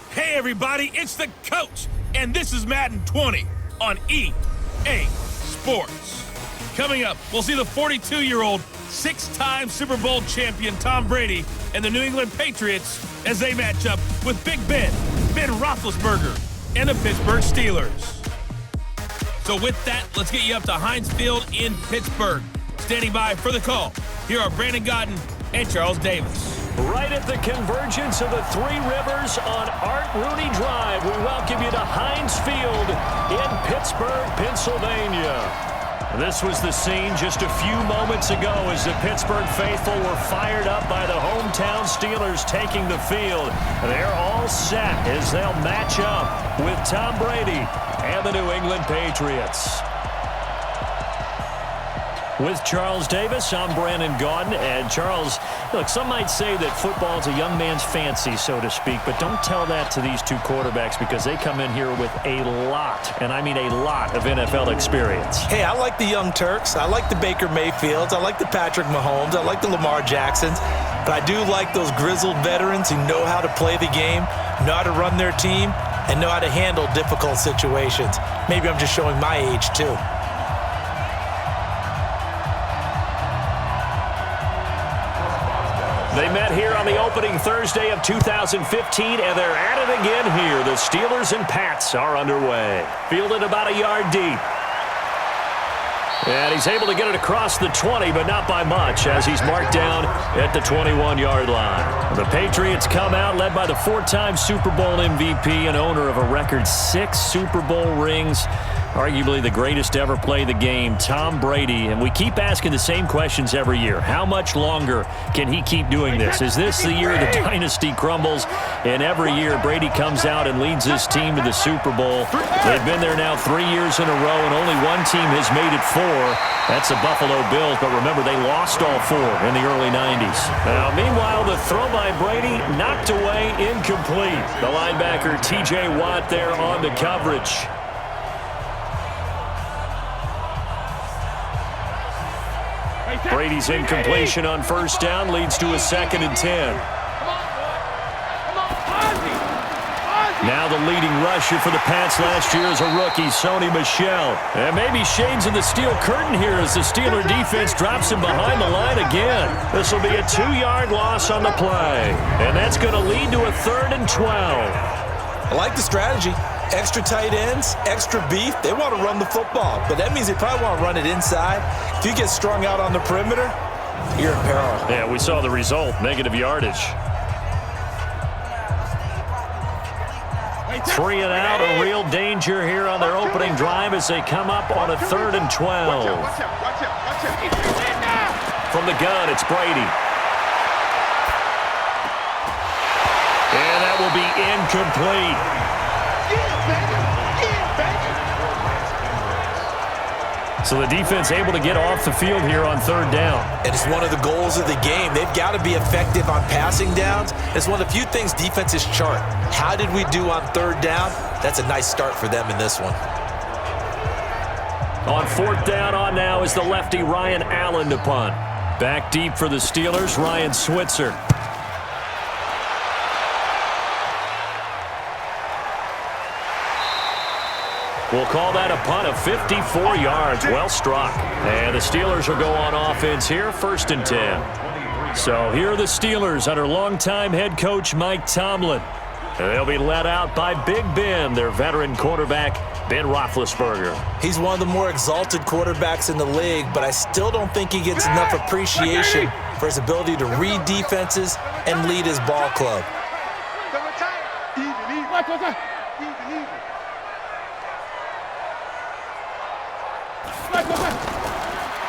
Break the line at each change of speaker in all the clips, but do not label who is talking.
Hey everybody, it's the coach, and this is Madden 20 on EA Sports. Coming up, we'll see the 42-year-old, six-time Super Bowl champion Tom Brady and the New England Patriots as they match up with Big Ben Roethlisberger, and the Pittsburgh Steelers. So with that, let's get you up to Heinz Field in Pittsburgh. Standing by for the call, here are Brandon Godden and Charles Davis.
Right at the convergence of the Three Rivers on Art Rooney Drive, we welcome you to Heinz Field in Pittsburgh, Pennsylvania. This was the scene just a few moments ago as the Pittsburgh faithful were fired up by the hometown Steelers taking the field. They're all set as they'll match up with Tom Brady and the New England Patriots. With Charles Davis, I'm Brandon Gaudin. And Charles, look, some might say that football is a young man's fancy, so to speak, but don't tell that to these two quarterbacks because they come in here with a lot, and I mean a lot, of NFL experience.
Hey, I like the young Turks. I like the Baker Mayfields. I like the Patrick Mahomes. I like the Lamar Jacksons. But I do like those grizzled veterans who know how to play the game, know how to run their team, and know how to handle difficult situations. Maybe I'm just showing my age, too.
They met here on the opening Thursday of 2015, and they're at it again here. The Steelers and Pats are underway. Fielded about a yard deep. And he's able to get it across the 20, but not by much, as he's marked down at the 21-yard line. The Patriots come out led by the four-time Super Bowl MVP and owner of a record 6 Super Bowl rings. Arguably the greatest to ever play the game, Tom Brady. And we keep asking the same questions every year. How much longer can he keep doing this? Is this the year the dynasty crumbles? And every year, Brady comes out and leads his team to the Super Bowl. They've been there now 3 years in a row, and only one team has made it 4. That's the Buffalo Bills. But remember, they lost all 4 in the early 90s. Now, meanwhile, the throw by Brady knocked away, incomplete. The linebacker, T.J. Watt, there on the coverage. Brady's incompletion on first down leads to a 2nd and 10. Now the leading rusher for the Pats last year is a rookie, Sony Michel. And maybe shades of the steel curtain here as the Steeler defense drops him behind the line again. This will be a 2-yard loss on the play. And that's going to lead to a 3rd and 12.
I like the strategy. Extra tight ends, extra beef. They want to run the football, but that means they probably want to run it inside. If you get strung out on the perimeter, you're in peril.
Yeah, we saw the result, negative yardage. 3 and out, a real danger here on their opening drive as they come up on a 3rd and 12. From the gun, it's Brady. And that will be incomplete. So the defense able to get off the field here on 3rd down.
And it's one of the goals of the game. They've got to be effective on passing downs. It's one of the few things defenses chart. How did we do on 3rd down? That's a nice start for them in this one.
On 4th down on now is the lefty Ryan Allen to punt. Back deep for the Steelers, Ryan Switzer. We'll call that a punt of 54 yards. Well struck. And the Steelers will go on offense here, 1st and 10. So here are the Steelers under longtime head coach Mike Tomlin. And they'll be led out by Big Ben, their veteran quarterback, Ben Roethlisberger.
He's one of the more exalted quarterbacks in the league, but I still don't think he gets enough appreciation for his ability to read defenses and lead his ball club.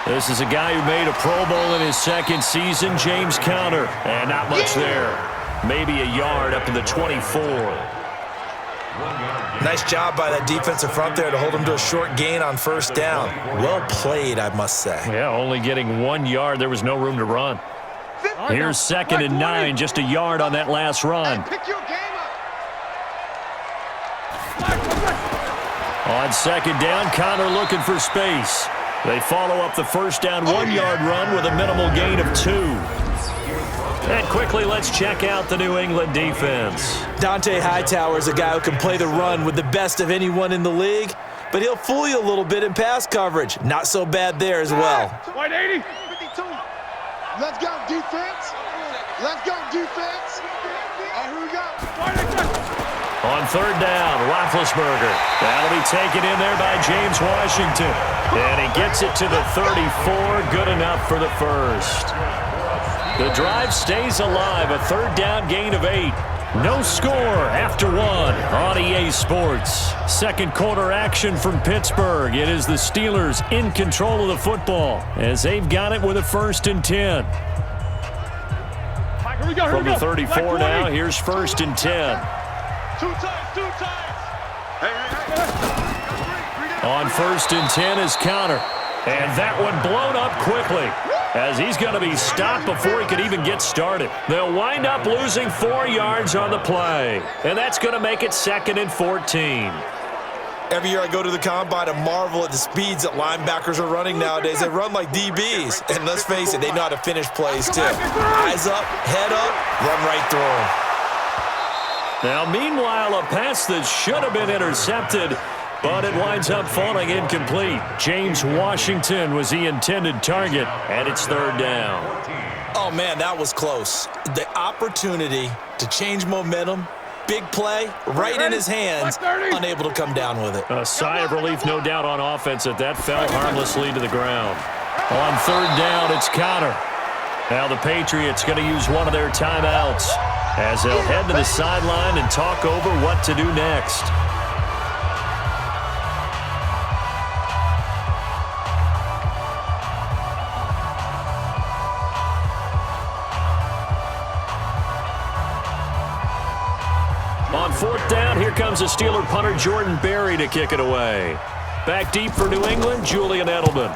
This is a guy who made a Pro Bowl in his 2nd season, James Conner. And not much there. Maybe a yard up to the 24.
Nice job by that defensive front there to hold him to a short gain on 1st down. Well played, I must say.
Yeah, only getting 1 yard. There was no room to run. Here's 2nd and 9, just a yard on that last run. On 2nd down, Conner looking for space. They follow up the 1st down 1-yard run with a minimal gain of 2. And quickly, let's check out the New England defense.
Dante Hightower is a guy who can play the run with the best of anyone in the league, but he'll fool you a little bit in pass coverage. Not so bad there as well.
White 80. 52. Let's go, defense. Let's go, defense. Here we go.
On third down, Roethlisberger. That'll be taken in there by James Washington. And he gets it to the 34. Good enough for the first. The drive stays alive. A third down gain of 8. No score after 1 on EA Sports. Second quarter action from Pittsburgh. It is the Steelers in control of the football as they've got it with a 1st and 10. From the 34 now, here's 1st and 10.
Two times.
On 1st and 10 is Connor. And that one blown up quickly as he's going to be stopped before he could even get started. They'll wind up losing 4 yards on the play. And that's going to make it 2nd and 14.
Every year I go to the combine and marvel at the speeds that linebackers are running nowadays. They run like DBs. And let's face it, they know how to finish plays too. Eyes up, head up, run right through them.
Now, meanwhile, a pass that should have been intercepted, but it winds up falling incomplete. James Washington was the intended target, and it's 3rd down.
Oh, man, that was close. The opportunity to change momentum, big play, right in his hands, unable to come down with it.
A sigh of relief, no doubt, on offense that fell harmlessly to the ground. On 3rd down, it's Connor. Now the Patriots going to use one of their timeouts as they'll head to the sideline and talk over what to do next. On 4th down, here comes the Steeler punter Jordan Berry to kick it away. Back deep for New England, Julian Edelman.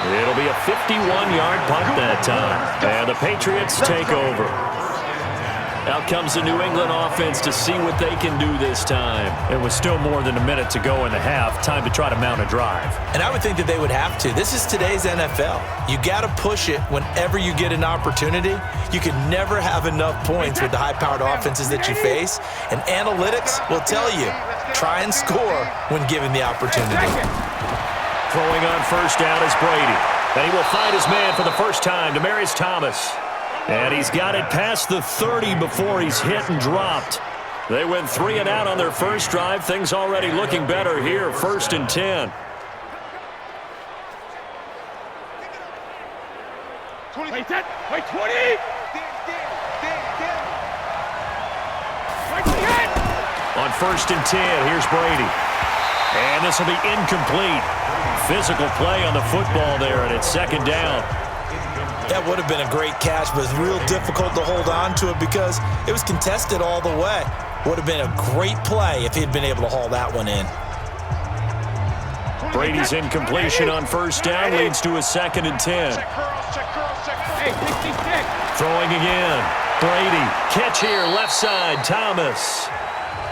It'll be a 51-yard punt that time. And the Patriots take over. Out comes the New England offense to see what they can do this time. It was still more than a minute to go in the half. Time to try to mount a drive.
And I would think that they would have to. This is today's NFL. You got to push it whenever you get an opportunity. You can never have enough points with the high-powered offenses that you face. And analytics will tell you, try and score when given the opportunity.
Throwing on 1st down is Brady. And he will find his man for the first time, Demaryius Thomas. And he's got it past the 30 before he's hit and dropped. They went 3 and out on their first drive. Things already looking better here, 1st and 10.
Wait, 20!
On 1st and 10, here's Brady. And this will be incomplete. Physical play on the football there, and it's 2nd down.
That would have been a great catch, but it's real difficult to hold on to it because it was contested all the way. Would have been a great play if he'd been able to haul that one in.
Brady's incompletion on 1st down leads to a 2nd and 10. Throwing again. Brady. Catch here, left side, Thomas.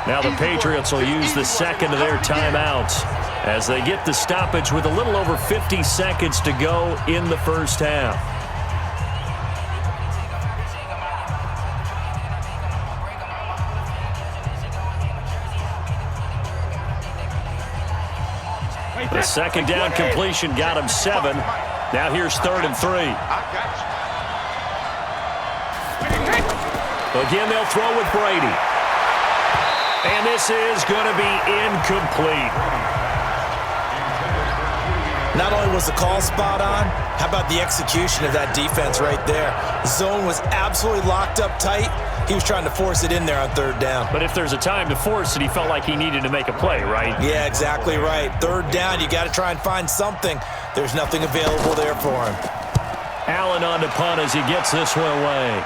Now the Patriots will use the 2nd of their timeouts as they get the stoppage with a little over 50 seconds to go in the first half. The 2nd down completion got him 7. Now here's 3rd and 3. Again, they'll throw with Brady. And this is going to be incomplete.
Not only was the call spot on, how about the execution of that defense right there? The zone was absolutely locked up tight. He was trying to force it in there on 3rd down.
But if there's a time to force it, he felt like he needed to make a play, right?
Yeah, exactly right. 3rd down, you got to try and find something. There's nothing available there for him.
Allen on to punt as he gets this one away.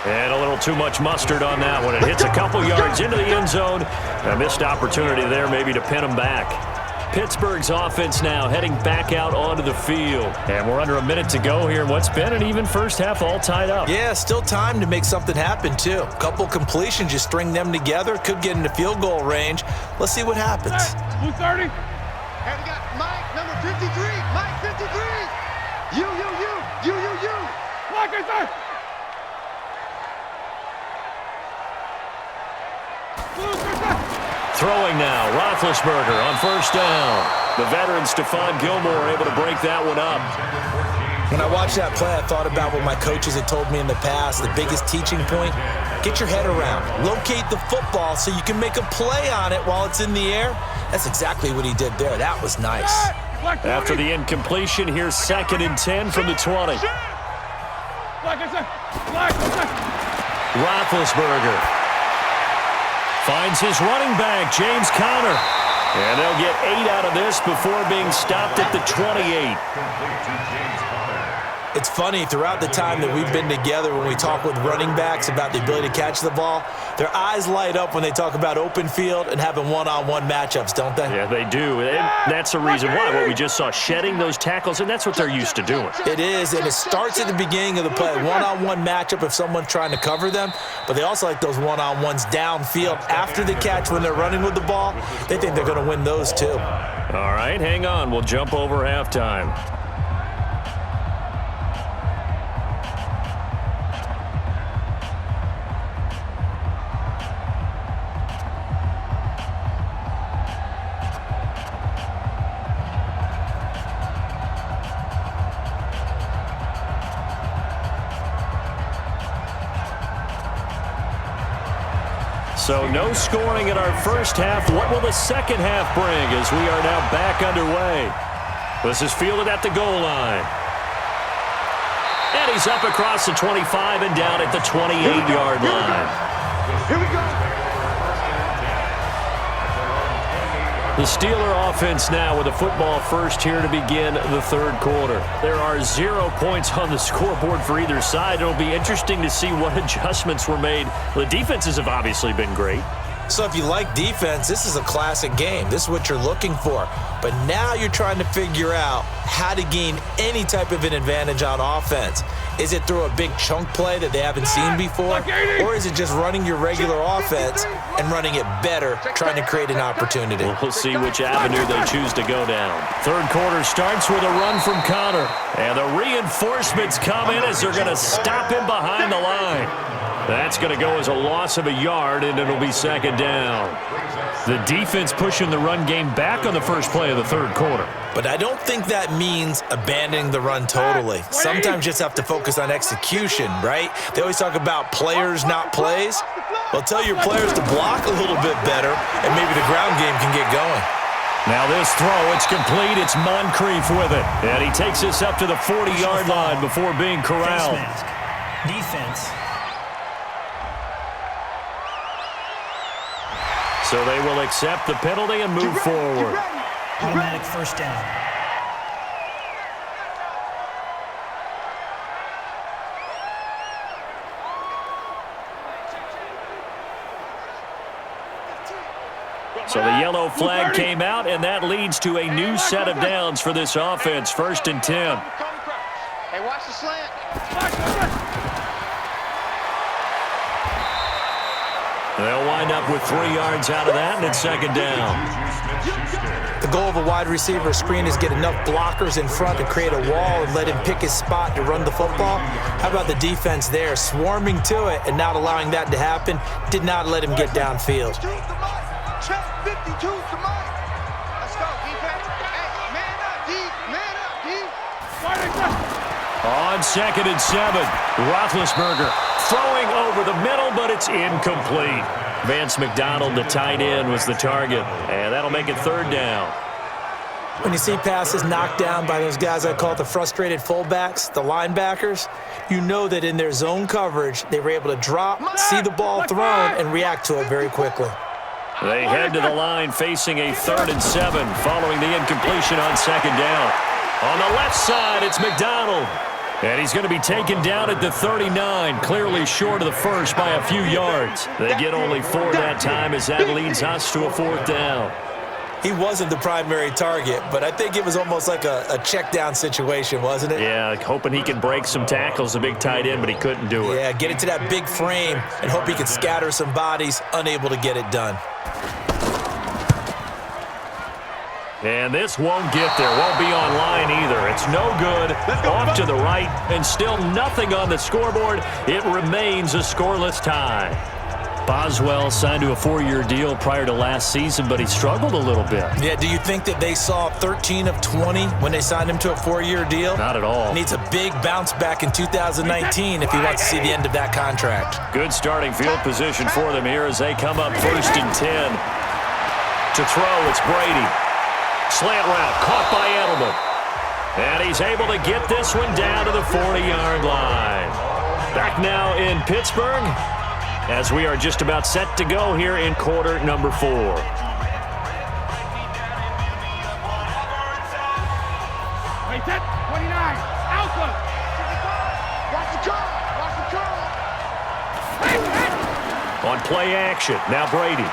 And a little too much mustard on that one. It hits a couple yards into the end zone. A missed opportunity there maybe to pin him back. Pittsburgh's offense now heading back out onto the field. And we're under a minute to go here in what's been an even first half all tied up.
Yeah, still time to make something happen, too. A couple completions, you string them together, could get into field goal range. Let's see what happens.
Blue 30. And we got Mike, number 53. Mike, 53. You. Like I said.
Throwing now, Roethlisberger on first down. The veteran Stephon Gilmore able to break that one up.
When I watched that play, I thought about what my coaches had told me in the past. The biggest teaching point, get your head around. Locate the football so you can make a play on it while it's in the air. That's exactly what he did there. That was nice.
After the incompletion, here's 2nd and 10 from the 20. Roethlisberger finds his running back, James Conner. And they'll get 8 out of this before being stopped at the 28.
It's funny, throughout the time that we've been together, when we talk with running backs about the ability to catch the ball, their eyes light up when they talk about open field and having one-on-one matchups, don't they?
Yeah, they do. And that's the reason why. What we just saw, shedding those tackles, and that's what they're used to doing.
It is, and it starts at the beginning of the play. One-on-one matchup if someone's trying to cover them, but they also like those one-on-ones downfield after the catch when they're running with the ball. They think they're going to win those too.
All right, hang on. We'll jump over halftime. So no scoring in our first half. What will the second half bring as we are now back underway? This is fielded at the goal line. And he's up across the 25 and down at the 28-yard line.
Here we go.
The Steeler offense now with a football first here to begin the third quarter. There are 0 points on the scoreboard for either side. It'll be interesting to see what adjustments were made. The defenses have obviously been great.
So if you like defense, this is a classic game. This is what you're looking for. But now you're trying to figure out how to gain any type of an advantage on offense. Is it through a big chunk play that they haven't seen before? Or is it just running your regular offense and running it better, trying to create an opportunity?
We'll see which avenue they choose to go down. Third quarter starts with a run from Conner. And the reinforcements come in as they're going to stop him behind the line. That's going to go as a loss of a yard, and it'll be second down. The defense pushing the run game back on the first play of the third quarter.
But I don't think that means abandoning the run totally. Sometimes you just have to focus on execution, right? They always talk about players, not plays. Well, tell your players to block a little bit better, and maybe the ground game can get going.
Now this throw, it's complete. It's Moncrief with it. And he takes this up to the 40-yard line before being corralled.
Defense.
So they will accept the penalty and move forward.
Automatic first down.
So the yellow flag came out, and that leads to a new set of downs for this offense. 1st and 10.
Hey, watch the slant.
They'll wind up with 3 yards out of that, and it's second down.
The goal of a wide receiver screen is get enough blockers in front to create a wall and let him pick his spot to run the football. How about the defense there, swarming to it and not allowing that to happen? Did not let him get downfield.
Check 52 to Mike. Let's go, defense. Hey, man up, D. Man up, D.
On 2nd and 7, Roethlisberger throwing over the middle, but it's incomplete. Vance McDonald, the tight end, was the target, and that'll make it third down.
When you see passes knocked down by those guys I call the frustrated fullbacks, the linebackers, you know that in their zone coverage, they were able to drop, see the ball thrown, and react to it very quickly.
They head to the line facing a 3rd and 7 following the incompletion on second down. On the left side, it's McDonald. And he's going to be taken down at the 39, clearly short of the first by a few yards. They get only 4 that time as that leads us to a 4th down.
He wasn't the primary target, but I think it was almost like a check down situation, wasn't it?
Yeah, hoping he could break some tackles, a big tight end, but he couldn't do it.
Yeah, get into that big frame and hope he could scatter some bodies, unable to get it done.
And this won't get there. Won't be online either. It's no good. Off to the right, and still nothing on the scoreboard. It remains a scoreless tie. Boswell signed to a 4-year deal prior to last season, but he struggled a little bit.
Yeah, do you think that they saw 13 of 20 when they signed him to a 4-year deal?
Not at all.
Needs a big bounce back in 2019 if he wants to see the end of that contract.
Good starting field position for them here as they come up 1st and 10. To throw, it's Brady. Slant route, caught by Edelman. And he's able to get this one down to the 40-yard line. Back now in Pittsburgh, as we are just about set to go here in quarter number 4.
Wait, set, 29, Alpha. Watch the curl, watch the curl.
On play action, now Brady.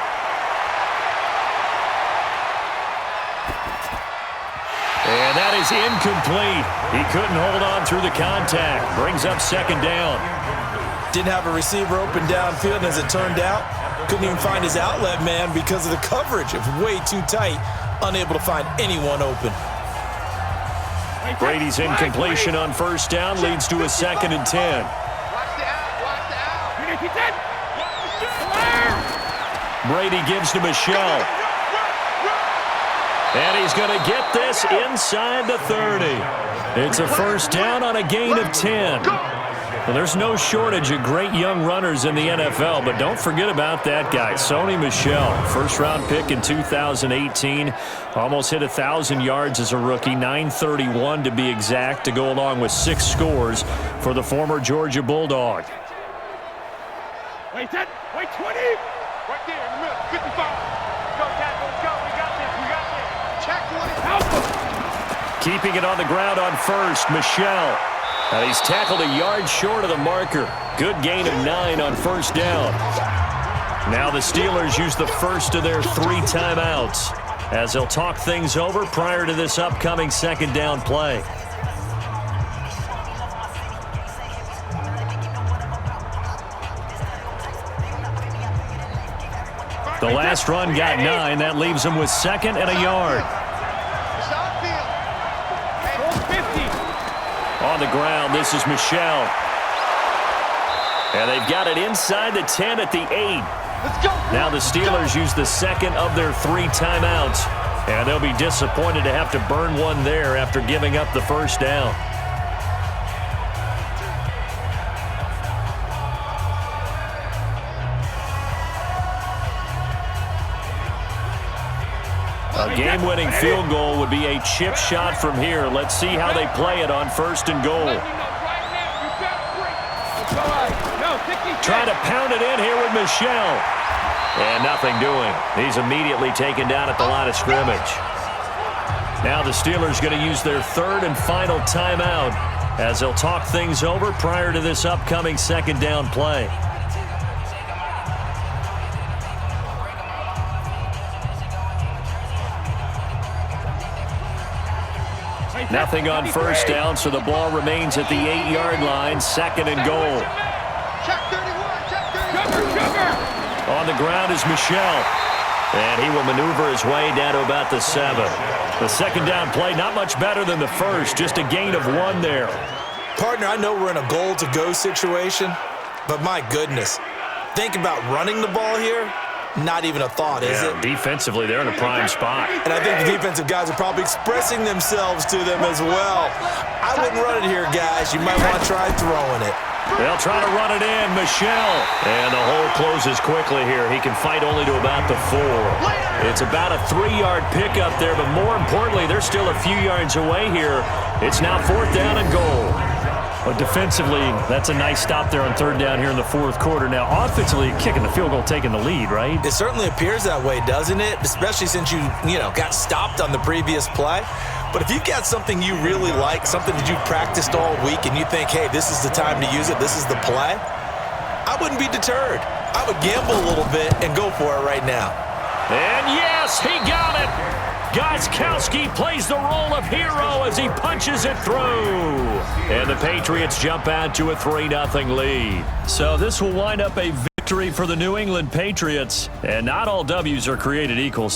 And that is incomplete. He couldn't hold on through the contact. Brings up 2nd down.
Didn't have a receiver open downfield, and as it turned out, couldn't even find his outlet man because of the coverage. It was way too tight, unable to find anyone open.
Brady's incompletion on 1st down leads to a 2nd and 10.
Watch the out, watch the out.
Brady gives to Michelle. And he's going to get this inside the 30. It's a 1st down on a gain of 10. Well, there's no shortage of great young runners in the NFL, but don't forget about that guy, Sony Michel. 1st-round pick in 2018. Almost hit 1,000 yards as a rookie, 931 to be exact, to go along with 6 scores for the former Georgia Bulldog.
Wait, set, wait, 20. Right there in the middle, 55. Go, tackle, let's go. We got this, we got this. Check 20. Alpha.
Keeping it on the ground on 1st, Michel. And he's tackled a yard short of the marker. Good gain of 9 on 1st down. Now the Steelers use the 1st of their 3 timeouts as they'll talk things over prior to this upcoming 2nd down play. The last run got 9. That leaves him with 2nd and a yard. On the ground, this is Michel. And they've got it inside the 10 at the 8. Now the Steelers use the 2nd of their 3 timeouts. And they'll be disappointed to have to burn one there after giving up the 1st down. A game-winning field goal would be a chip shot from here. Let's see how they play it on 1st and goal. Trying to pound it in here with Michel. And nothing doing. He's immediately taken down at the line of scrimmage. Now the Steelers going to use their 3rd and final timeout as they'll talk things over prior to this upcoming 2nd down play. Nothing on 1st down, so the ball remains at the 8-yard line, 2nd and goal.
Check 31, check 31.
On the ground is Michel. And he will maneuver his way down to about the 7. The 2nd down play, not much better than the 1st, just a gain of 1 there.
Partner, I know we're in a goal-to-go situation, but my goodness, think about running the ball here. Not even a thought, is it?
Defensively, they're in a prime spot.
And I think the defensive guys are probably expressing themselves to them as well. I wouldn't run it here, guys. You might want to try throwing it.
They'll try to run it in. Michel. And the hole closes quickly here. He can fight only to about the 4. It's about a 3-yard pickup there, but more importantly, they're still a few yards away here. It's now 4th down and goal. But defensively, that's a nice stop there on 3rd down here in the 4th quarter. Now, offensively, kicking the field goal, taking the lead, right?
It certainly appears that way, doesn't it? Especially since you got stopped on the previous play. But if you've got something you really like, something that you've practiced all week, and you think, hey, this is the time to use it, this is the play, I wouldn't be deterred. I would gamble a little bit and go for it right now.
And yes, he got it. Gostkowski plays the role of hero as he punches it through. And the Patriots jump out to a 3-0 lead. So this will wind up a victory for the New England Patriots. And not all W's are created equal.